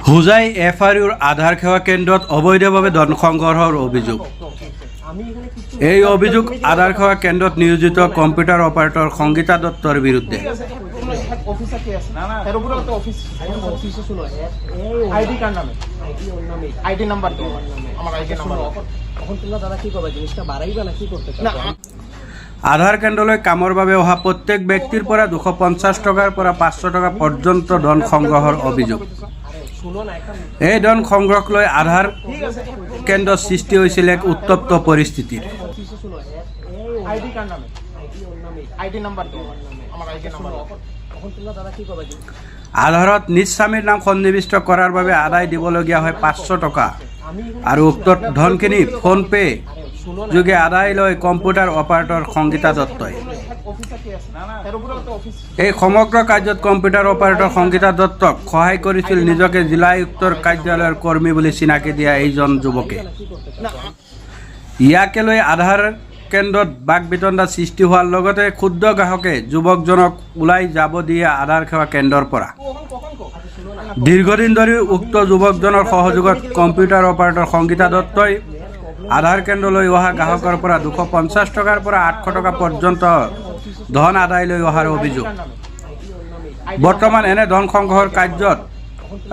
হোজাই এফআৰইউৰ আধাৰ সেৱা কেন্দ্ৰত অবৈধভাৱে ধন সংগ্ৰহৰ অভিযোগ। এই অভিযোগ আধাৰ সেৱা কেন্দ্ৰত নিয়োজিত কম্পিউটাৰ অপাৰেটৰ সংগীতা দত্তৰ বিৰুদ্ধে। আধাৰ কেন্দ্ৰলৈ কামৰ বাবে অহা প্ৰত্যেক ব্যক্তিৰ পৰা 250 টকাৰ পৰা 500 টকা পৰ্যন্ত ধন সংগ্ৰহৰ অভিযোগ। এই ধন সংগ্ৰহক লৈ আধাৰ কেন্দ্ৰৰ সৃষ্টি হৈছিল এক উত্তপ্ত পৰিস্থিতিৰ। আধাৰত নিজ স্বামীৰ নাম সন্নিৱিষ্ট কৰাৰ বাবে আদায় দিবলগীয়া হয় 500 টকা আৰু উক্ত ধনখিনি ফোনপে যোগে আদায় লয় কম্পিউটাৰ অপাৰেটৰ সংগীতা দত্তই। এই সমগ্ৰ কাৰ্যত কম্পিউটাৰ অপাৰেটৰ সংগীতা দত্তক সহায় কৰিছিল নিজকে জিলা আয়ুক্তৰ কাৰ্যালয়ৰ কৰ্মী বুলি চিনাকি দিয়া এইজন যুৱকে। ইয়াকে লৈ আধাৰ কেন্দ্ৰত বাক বিতণ্ডা সৃষ্টি হোৱাৰ লগতে ক্ষুদ্ৰ গ্ৰাহকে যুৱকজনক ওলাই যাব দিয়ে আধাৰ সেৱা কেন্দ্ৰৰ পৰা। দীৰ্ঘদিন ধৰি উক্ত যুৱকজনৰ সহযোগত কম্পিউটাৰ অপাৰেটৰ সংগীতা দত্তই আধাৰ কেন্দ্ৰলৈ অহা গ্ৰাহকৰ পৰা 250 টকাৰ পৰা 800 টকা পৰ্যন্ত ধন আদায় লৈ অহাৰ অভিযোগ। বৰ্তমান এনে ধন সংগ্ৰহৰ কাৰ্যত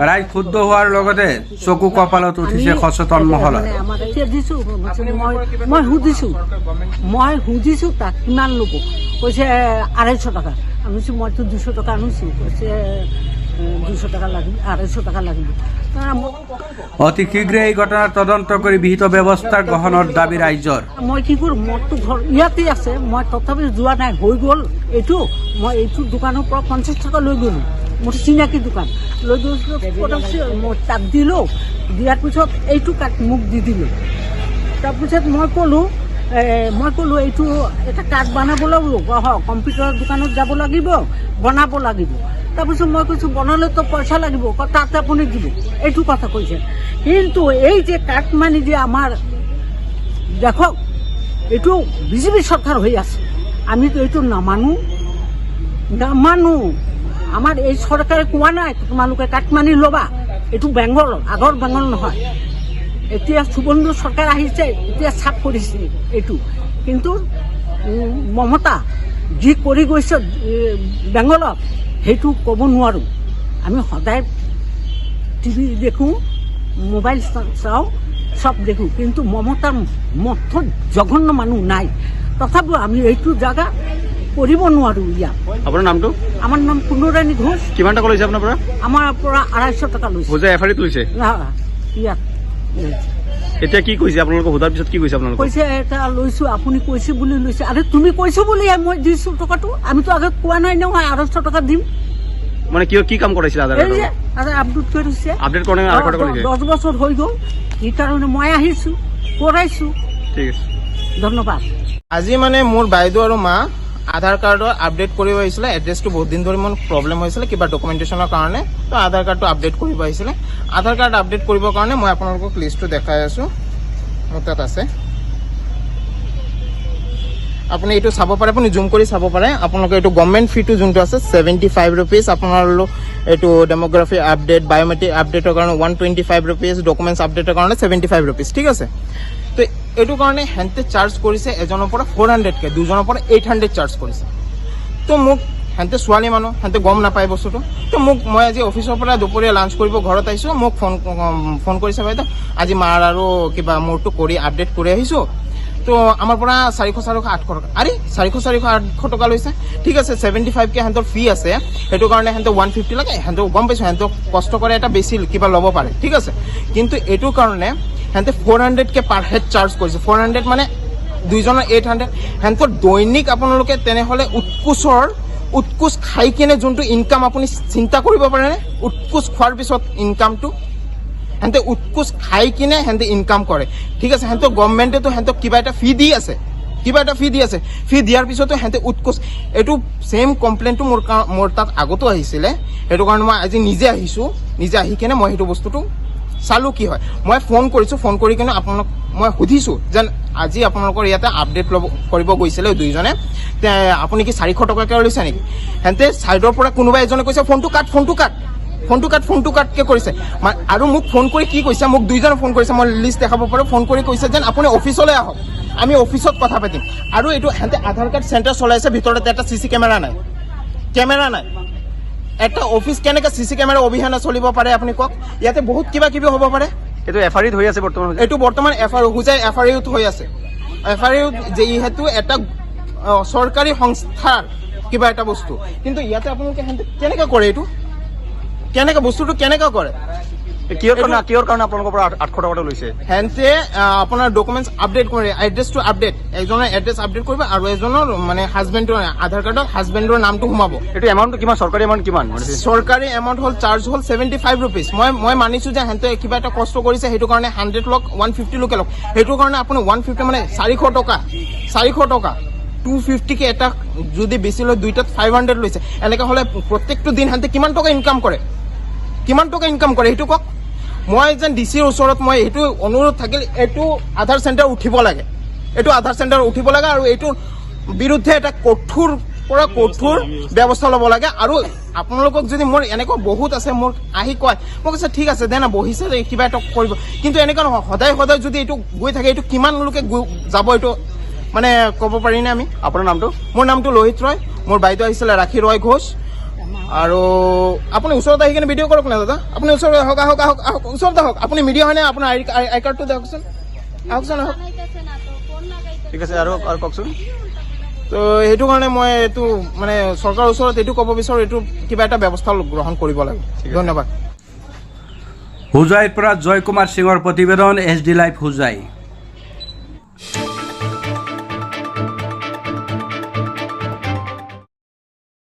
ৰাইজ ক্ষুব্ধ হোৱাৰ লগতে চকু কপালত উঠিছে সচেতন মহলৰ। মই সুধিছোঁ তাক কিমান ল'ব, কৈছে 250 টকা। আমি মইতো 200 টকা আনিছোঁ, কৈছে 200 টকা লাগিব, 250 টকা লাগিব। অতি শীঘ্ৰে এই ঘটনাৰ তদন্ত কৰি বিহিত ব্যৱস্থা গ্ৰহণৰ দাবী ৰাইজৰ। মই কি কৰোঁ, মোৰতো ঘৰ ইয়াতে আছে, মই তথাপি যোৱা নাই, হৈ গ'ল এইটো। মই এইটো দোকানৰ পৰা 50 টকা লৈ গ'লোঁ, মোৰ চিনাকি দোকান লৈ গৈছিলোঁ। মই তাক দিলোঁ, দিয়াৰ পিছত এইটো কাট মোক দি দিলোঁ। তাৰপিছত মই ক'লোঁ এইটো এটা কাৰ্ড বনাব লাগিব, কম্পিউটাৰ দোকানত যাব লাগিব, বনাব লাগিব। তাৰপিছত মই কৈছোঁ বনালেতো পইচা লাগিব, তাতে আপুনি দিব, এইটো কথা কৈছে। কিন্তু এই যে কাৰ্ড মানি যে আমাৰ দেখক, এইটো বিজেপি চৰকাৰ হৈ আছে, আমিতো এইটো নামানো। আমাৰ এই চৰকাৰে কোৱা নাই তোমালোকে কাৰ্ড মানি ল'বা, এইটো বেংগল, আগৰ বেংগল নহয়। এতিয়া সুবৰ্ণ চৰকাৰ আহিছে, এতিয়া চাপ কৰিছে এইটো। কিন্তু মমতা যি কৰি গৈছে বেংগলত, সেইটো ক'ব নোৱাৰোঁ। আমি সদায় টিভি দেখোঁ, মোবাইল চাওঁ, চব দেখোঁ, কিন্তু মমতাৰ মতো জঘন্য মানুহ নাই। তথাপিও আমি এইটো জেগা কৰিব নোৱাৰোঁ। ইয়াত আপোনাৰ নামটো? আমাৰ নাম কুন্দৰাণী ঘোষ। কিমান টকা লৈছে আপোনাৰ পৰা? আমাৰ পৰা 250 টকা লৈছে। হোজাই এফআৰইউত লৈছে ইয়াত। এতিয়া কি কৈছে আপোনালোকক? সোধাৰ পিছত কি কৈছে আপোনালোকক? কৈছে এটা লৈছোঁ, আপুনি কৈছে বুলি লৈছে। আৰে তুমি কৈছে বুলি মই দিছোঁ টকাটো, আমিতো আগত কোৱা নাই নহয় 250 টকা দিম। মানে কি কাম কৰাইছিল? আপডেট কৰিছে, আপডেট কৰে 10 বছৰ হৈ গ'ল, সেইকাৰণে মই আহিছোঁ, কৰাইছোঁ। ঠিক আছে, ধন্যবাদ। আজি মানে মোৰ বাইদেউ আৰু মা আধাৰ কাৰ্ডৰ আপডেট কৰিব আহিছিলে। এড্ৰেছটো বহুত দিন ধৰি মোৰ প্ৰব্লেম হৈছিলে কিবা ডকুমেণ্টেশ্যনৰ কাৰণে, তো আধাৰ কাৰ্ডটো আপডেট কৰিব আহিছিলে। আধাৰ কাৰ্ড আপডেট কৰিবৰ কাৰণে মই আপোনালোকক লিষ্টটো দেখাই আছোঁ, মোৰ তাত আছে। আপুনি এইটো চাব পাৰে, আপুনি জুম কৰি চাব পাৰে। আপোনালোকে এইটো গভৰ্ণমেণ্ট ফিটো যোনটো আছে 75 ৰুপিজ। আপোনালোক এইটো ডেম'গ্ৰাফি আপডেট, বায়'মেট্ৰিক আপডেটৰ কাৰণে 125 ৰুপিজ, ডকুমেণ্টছ আপডেটৰ কাৰণে 75 ৰুপিজ। ঠিক আছে, তো এইটো কাৰণে সিহঁতে চাৰ্জ কৰিছে এজনৰ পৰা 400কে, দুজনৰ পৰা 800 চাৰ্জ কৰিছে। তো মোক সিহঁতে ছোৱালী মানুহ, সিহঁতে গম নাপায় বস্তুটো। তো মই আজি অফিচৰ পৰা দুপৰীয়া লাঞ্চ কৰিব ঘৰত আহিছোঁ, মোক ফোন কৰিছে, বাইদেউ আজি মাৰ আৰু কিবা মোৰটো কৰি আপডেট কৰি আহিছোঁ, তো আমাৰ পৰা 400 800 টকা। আৰে 400 800 টকা লৈছে। ঠিক আছে, 75কে সিহঁতৰ ফি আছে, সেইটো কাৰণে সিহঁতে 150 লাগে। সিহঁতক গম পাইছোঁ, সিহঁতক কষ্ট কৰে এটা বেছি কিবা ল'ব পাৰে। ঠিক আছে, কিন্তু এইটো কাৰণে সিহঁতে 400কে পাৰ হেড চাৰ্জ কৰিছে। 400 মানে দুইজনৰ 800। সিহঁতৰ দৈনিক আপোনালোকে তেনেহ'লে উৎকোচ খাই কিনে যোনটো ইনকাম আপুনি চিন্তা কৰিব পাৰেনে? উৎকোচ খোৱাৰ পিছত ইনকামটো সিহঁতে উৎকোচ খাই কিনে সিহঁতে ইনকাম কৰে। ঠিক আছে, সিহঁতৰ গভৰ্ণমেণ্টেতো সিহঁতক কিবা এটা ফি দি আছে, ফি দিয়াৰ পিছতো সিহঁতে উৎকোচ। এইটো ছেইম কমপ্লেইনটো মোৰ তাত আগতো আহিছিলে, সেইটো কাৰণে মই আজি নিজে আহিছোঁ। নিজে আহি কিনে মই সেইটো বস্তুটো চালোঁ কি হয়। মই ফোন কৰিছোঁ, ফোন কৰি কিনে আপোনালোক মই সুধিছোঁ যেন আজি আপোনালোকৰ ইয়াতে আপডেট কৰিব গৈছিলে দুইজনে, আপুনি কি 400 টকাকৈ লৈছে নেকি? সিহঁতে ছাইডৰ পৰা কোনোবা এজনে কৈছে ফোনটো কাট, ফোনটো কাটকে কৰিছে আৰু মোক ফোন কৰি কি কৈছে, মোক দুইজনে ফোন কৰিছে, মই লিষ্ট দেখাব পাৰোঁ। ফোন কৰি কৈছে যেন আপুনি অফিচলৈ আহক, আমি অফিচত কথা পাতিম। আৰু এইটো সিহঁতে আধাৰ কাৰ্ড চেণ্টাৰ চলাইছে, ভিতৰত এটা CC কেমেৰা নাই। এটা অফিচ কেনেকৈ CC কেমেৰা অবিহনে চলিব পাৰে আপুনি কওক? ইয়াতে বহুত কিবা কিবি হ'ব পাৰে। এইটো এফআইআৰত হৈ আছে বৰ্তমান। এইটো বৰ্তমান এফআইআৰত হৈ আছে। এফআইআৰত যিহেতু এটা চৰকাৰী সংস্থাৰ কিবা এটা বস্তু, কিন্তু ইয়াতে আপোনালোকে কেনেকৈ কৰে? এইটো কেনেকৈ বস্তুটো কেনেকৈ কৰে? কিহৰ কাৰণে আপোনালোকৰ পৰা 800 টকাটো লৈছে? হেনতে আপোনাৰ ডকুমেণ্টছ আপডেট কৰে, এড্ৰেছটো আপডেট, এজনৰ এড্ৰেছ আপডেট কৰিব আৰু এজনৰ মানে হাজবেণ্ডৰ আধাৰ কাৰ্ডত হাজবেণ্ডৰ নামটো সোমাব। এইটো এমাউণ্টটো কিমান? চৰকাৰী এমাউণ্ট কিমান? চৰকাৰী এমাউণ্ট হ'ল চাৰ্জ হ'ল 75 ৰুপিজ। মই মানিছোঁ যে সিহঁতে কিবা এটা কষ্ট কৰিছে, সেইটো কাৰণে 100 লওক, 150 লোকে লওক। সেইটো কাৰণে আপুনি 150 মানে 400 টকা 250কে এটা যদি বেছি লয়, দুইটাত 500 লৈছে। এনেকৈ হ'লে প্ৰত্যেকটো দিন সিহঁতে কিমান টকা ইনকাম কৰে সেইটো কওক? মই যেন DCৰ ওচৰত মই এইটো অনুৰোধ থাকিল, এইটো আধাৰ চেণ্টাৰ উঠিব লাগে, আৰু এইটোৰ বিৰুদ্ধে এটা কঠোৰ ব্যৱস্থা ল'ব লাগে। আৰু আপোনালোকক যদি মোৰ এনেকুৱা বহুত আছে, মোৰ আহি কয়, মই কৈছে ঠিক আছে দে না, বহিছে কিবা এটা কৰিব, কিন্তু এনেকুৱা নহয়। সদায় যদি এইটো গৈ থাকে, এইটো কিমান লোকে যাব, এইটো মানে ক'ব পাৰিনে আমি? আপোনাৰ নামটো? মোৰ নামটো লোহিত ৰয়, মোৰ বাইদেউ আহিছিলে ৰাখী ৰয় ঘোষ। আৰু আপুনি ওচৰত আহি কিনে ভিডিঅ' কৰক না দাদা, আপুনি ওচৰত আহক, ওচৰত আহক। আপুনি মিডিয়া হয়নে? আপোনাৰ আই কাৰ্ডটো দেখাওকচোন, আহক। ঠিক আছে, আৰু কওকচোন। তো সেইটো কাৰণে মই এইটো মানে চৰকাৰৰ ওচৰত এইটো ক'ব বিচাৰোঁ, এইটো কিবা এটা ব্যৱস্থা গ্ৰহণ কৰিব লাগে। ধন্যবাদ। হোজাইৰ পৰা জয় কুমাৰ সিঙৰ প্ৰতিবেদন, HD লাইভ হোজাই।